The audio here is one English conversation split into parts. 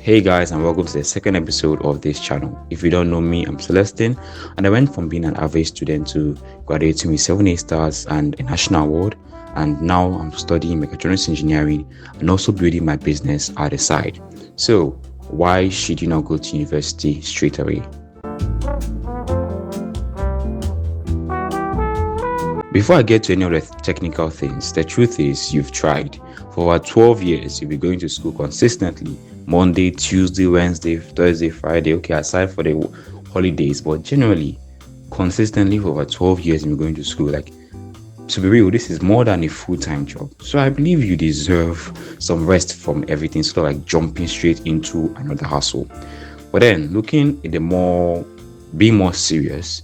Hey guys, and welcome to the second episode of this channel. If you don't know me, I'm Celestine, and I went from being an average student to graduating with 7 stars and a national award, and now I'm studying mechatronics engineering and also building my business at the side. So, why should you not go to university straight away? Before I get to any of the technical things, the truth is you've tried. For over 12 years, you'll be going to school consistently Monday, Tuesday, Wednesday, Thursday, Friday. Okay, aside for the holidays, but generally, consistently for over 12 years, you're going to school. Like, to be real, this is more than a full-time job. So I believe you deserve some rest from everything, sort of like jumping straight into another hustle. But then, looking at being more serious,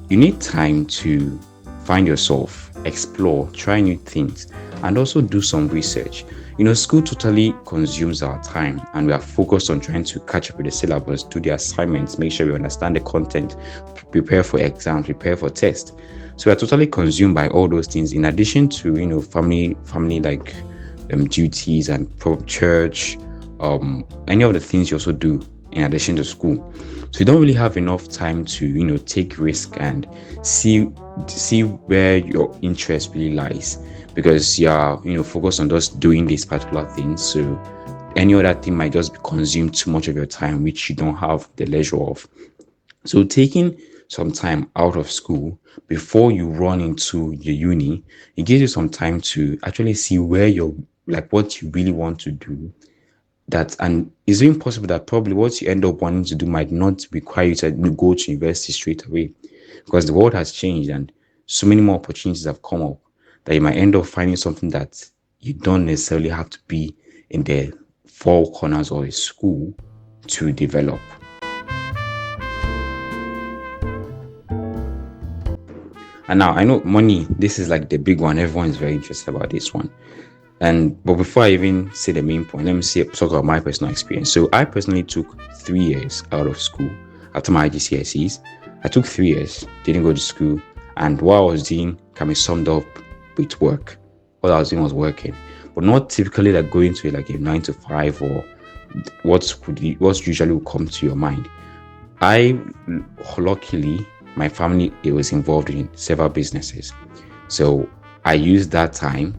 you need time to find yourself, explore, try new things, and also do some research. School totally consumes our time, and we are focused on trying to catch up with the syllabus, do the assignments, make sure we understand the content, prepare for exams, prepare for tests. So we are totally consumed by all those things, in addition to family like duties and church, any of the things you also do in addition to school. So you don't really have enough time to take risk and see where your interest really lies, because you're focused on just doing this particular thing. So any other thing might just consume too much of your time, which you don't have the leisure of. So taking some time out of school before you run into your uni, it gives you some time to actually see where you're, like, what you really want to do. And it's even possible that probably what you end up wanting to do might not require you to go to university straight away, because the world has changed and so many more opportunities have come up that you might end up finding something that you don't necessarily have to be in the four corners of a school to develop. And now I know money, this is like the big one. Everyone is very interested about this one. But before I even say the main point, let me talk about my personal experience. So I personally took 3 years out of school after my IGCSEs. I took 3 years, didn't go to school, and what I was doing can be summed up with work. What I was doing was working, but not typically like going to like a 9 to 5 or what usually would come to your mind. Luckily, my family, it was involved in several businesses, so I used that time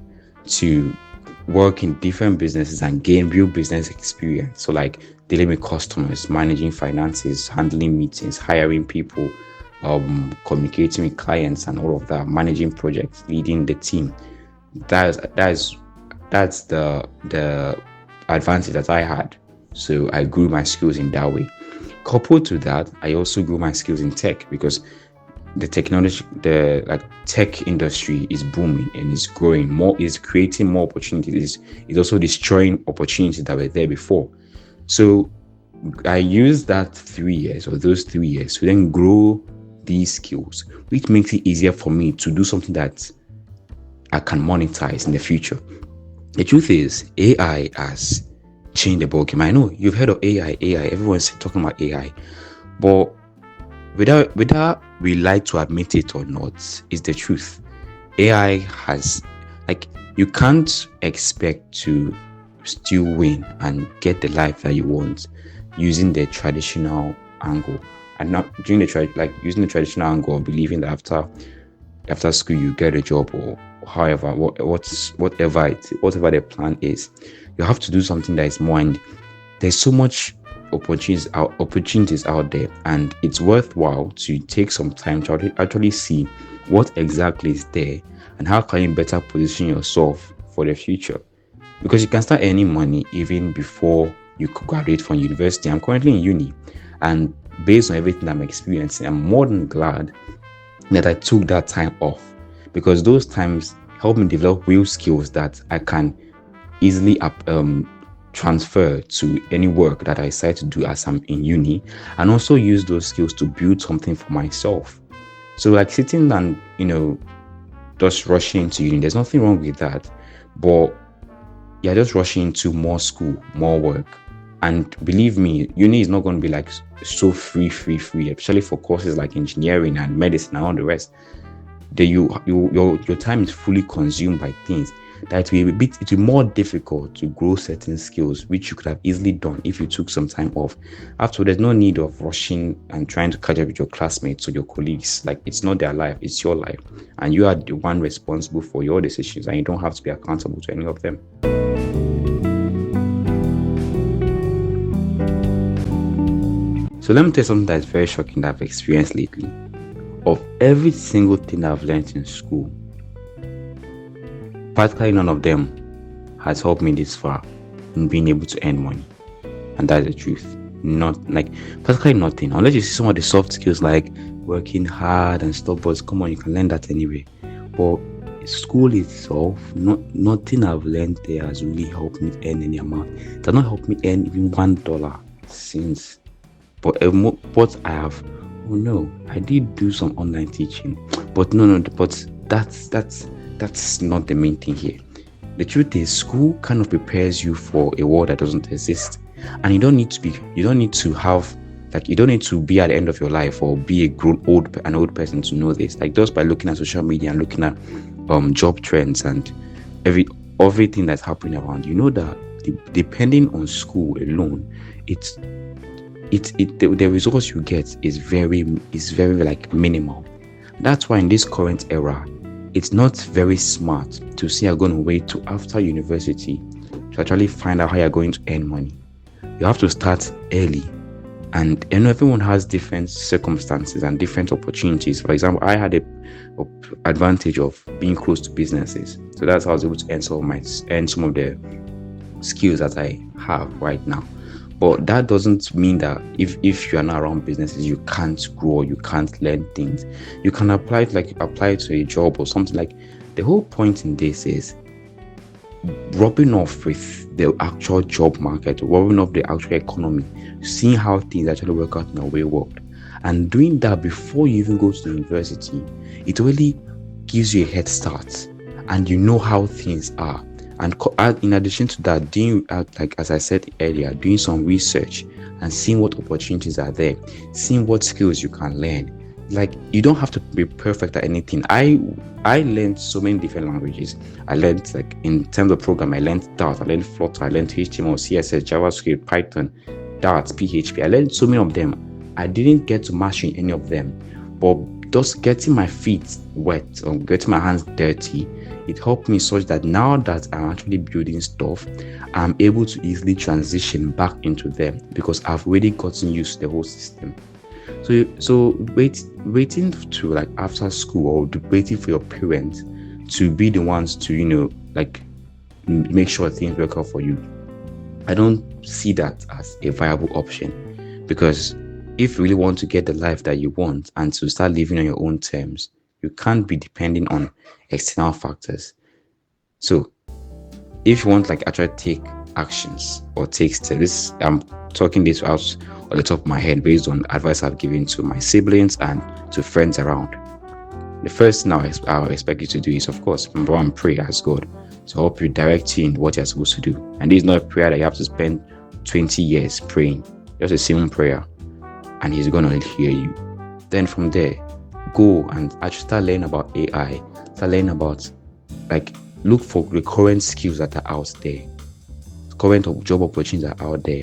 to work in different businesses and gain real business experience. So like dealing with customers, managing finances, handling meetings, hiring people, communicating with clients and all of that, managing projects, leading the team. That's the advantage that I had. So I grew my skills in that way. Coupled to that, I also grew my skills in tech, because the tech industry is booming and is growing more, is creating more opportunities, is also destroying opportunities that were there before. So I used those 3 years to then grow these skills, which makes it easier for me to do something that I can monetize in the future. The truth is, AI has changed the ballgame. I know you've heard of AI, everyone's talking about AI, but whether we like to admit it or not, is the truth. AI has, you can't expect to still win and get the life that you want using the traditional angle, and not using the traditional angle of believing that after school you get a job, or however, whatever the plan is. You have to do something that is more, and there's so much opportunities out there, and it's worthwhile to take some time to actually see what exactly is there and how can you better position yourself for the future, because you can start earning money even before you graduate from university. I'm currently in uni, and based on everything I'm experiencing, I'm more than glad that I took that time off, because those times helped me develop real skills that I can easily transfer to any work that I decide to do as I'm in uni, and also use those skills to build something for myself. So like sitting and just rushing into uni, there's nothing wrong with that, but you're just rushing into more school, more work. And believe me, uni is not going to be like so free, especially for courses like engineering and medicine and all the rest. Your time is fully consumed by things that it will be more difficult to grow certain skills which you could have easily done if you took some time off. After, there's no need of rushing and trying to catch up with your classmates or your colleagues. Like, it's not their life, it's your life, and you are the one responsible for your decisions, and you don't have to be accountable to any of them. So let me tell you something that's very shocking that I've experienced lately. Of every single thing I've learned in school, practically none of them has helped me this far in being able to earn money. And that's the truth. Not like practically nothing. Unless you see some of the soft skills like working hard and stuff, but come on, you can learn that anyway. But school itself, nothing I've learned there has really helped me earn any amount. It has not helped me earn even $1 since. But what I have, oh no, I did do some online teaching, but no, but that's not the main thing here. The truth is, school kind of prepares you for a world that doesn't exist, and you don't need to be at the end of your life or be an old person to know this. Like, just by looking at social media and looking at job trends and everything that's happening around, you know that depending on school alone, the results you get is very like minimal. That's why in this current era, it's not very smart to say you're going to wait till after university to actually find out how you're going to earn money. You have to start early, and everyone has different circumstances and different opportunities. For example, I had a advantage of being close to businesses, so that's how I was able to earn some of the skills that I have right now. But that doesn't mean that if you are not around businesses, you can't grow, you can't learn things. You can apply to a job or something. Like, the whole point in this is rubbing off with the actual job market, rubbing off the actual economy, seeing how things actually work out in a way world. And doing that before you even go to the university, it really gives you a head start, and you know how things are. And in addition to that, doing, like as I said earlier, doing some research and seeing what opportunities are there, seeing what skills you can learn. Like, you don't have to be perfect at anything. I learned so many different languages. I learned, like, in terms of program, I learned Dart, I learned Flutter, I learned HTML, CSS, JavaScript, Python, Dart, PHP. I learned so many of them. I didn't get to master any of them, but just getting my feet wet or getting my hands dirty, it helped me such that now that I'm actually building stuff, I'm able to easily transition back into them because I've already gotten used to the whole system. So waiting to, like, after school, or waiting for your parents to be the ones to, like, make sure things work out for you, I don't see that as a viable option. Because if you really want to get the life that you want and to start living on your own terms, you can't be depending on external factors. So if you want, like, actually take actions or take steps, I'm talking this out on the top of my head based on advice I've given to my siblings and to friends around. The first thing I'll expect you to do is, of course, number one, pray, ask God to help you, direct you in what you're supposed to do. And this is not a prayer that you have to spend 20 years praying. Just a simple prayer, and He's going to hear you. Then from there, go and actually start learning about AI. Start learning about, like, look for the current skills that are out there, current job opportunities are out there,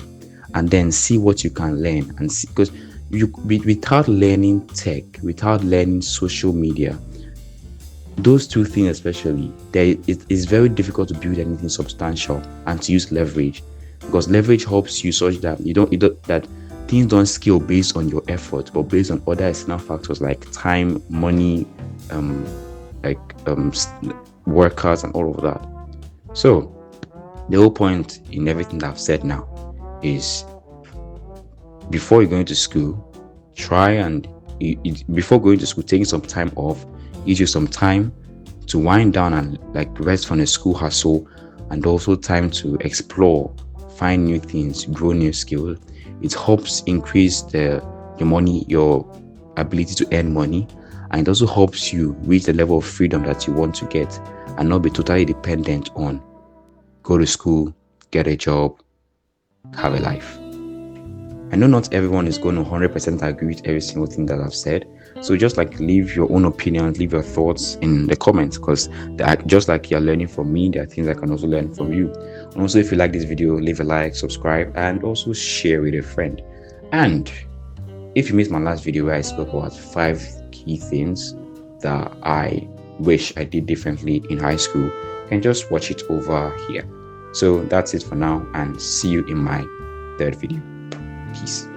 and then see what you can learn. And see, because without learning tech, without learning social media, those two things especially, it is very difficult to build anything substantial and to use leverage, because leverage helps you such that that things don't scale based on your effort, but based on other external factors like time, money, workers, and all of that. So the whole point in everything that I've said now is, before you're going to school, before going to school, taking some time off, gives you some time to wind down and, like, rest from the school hustle, and also time to explore, find new things, grow new skills. It helps increase your ability to earn money, and it also helps you reach the level of freedom that you want to get and not be totally dependent on go to school, get a job, have a life. I know not everyone is going to 100% agree with every single thing that I've said. So just like leave your own opinions, leave your thoughts in the comments, because just like you're learning from me, there are things I can also learn from you. And also, if you like this video, leave a like, subscribe, and also share with a friend. And if you missed my last video where I spoke about 5 key things that I wish I did differently in high school, you can just watch it over here. So that's it for now, and see you in my third video. Peace.